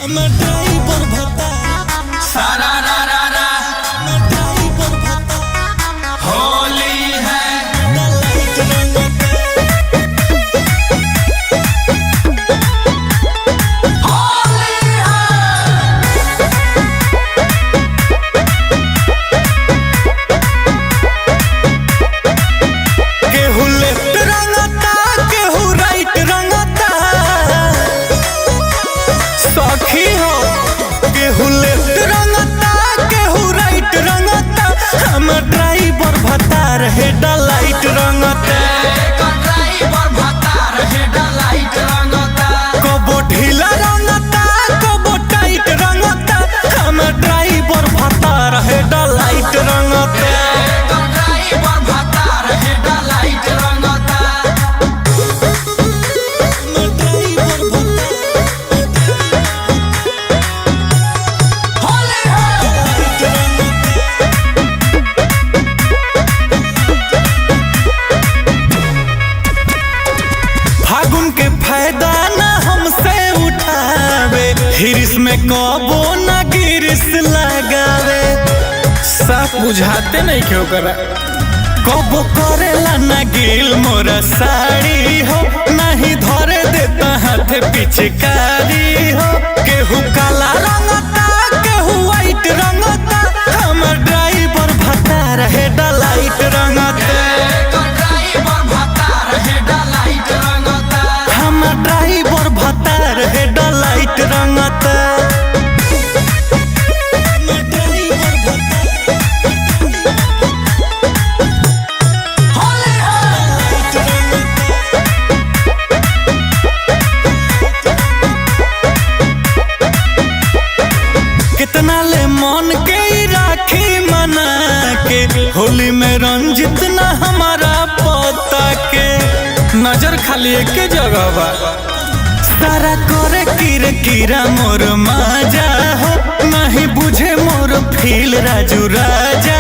मैं ड्राइवर भत्ता सारा रा रा रा मैं ड्राइवर भत्ता होली है लाइट रंगता होली है केहू लेफ्ट रंगता केहू राइट रंगता सखी हो केहू लेफ्ट रंगता केहू राइट रंगता हम ड्राइवर भत्ता रहे लाइट रंगता ड्राइवर भत्ता रहे लाइट रंगता कबो ढीला रंगता कबो टाइट रंगता हम ड्राइवर भत्ता रहे लाइट रंगता ड्राइवर भत्ता रहे लाइट रंगता मैं ड्राइवर भत्ता होली है फागुन के फायदा न हमसे उठावे हिरिस में कबो न गिरिस लगावे सब बुझाते नहीं क्यों करा कबो करेला न गिल मोरा साड़ी हो नहीं धरे देता हाथ पिचकारी हो केहू काला रंगता केहू व्हाइट रंगता हमर ड्राइवर भत्ता रहे लाइट रंगता ड्राइवर भत्ता रहे लाइट रंगता हमर ड्राइवर भत्ता रहे लाइट रंगता होली है कितना ले मन के ही राखी मना के होली में रंजित ना हमारा पता के नजर खाली एक जगह बा सारा करे कीर कीरा मोर माजा हो नहीं बुझे मोर फील राजू राजा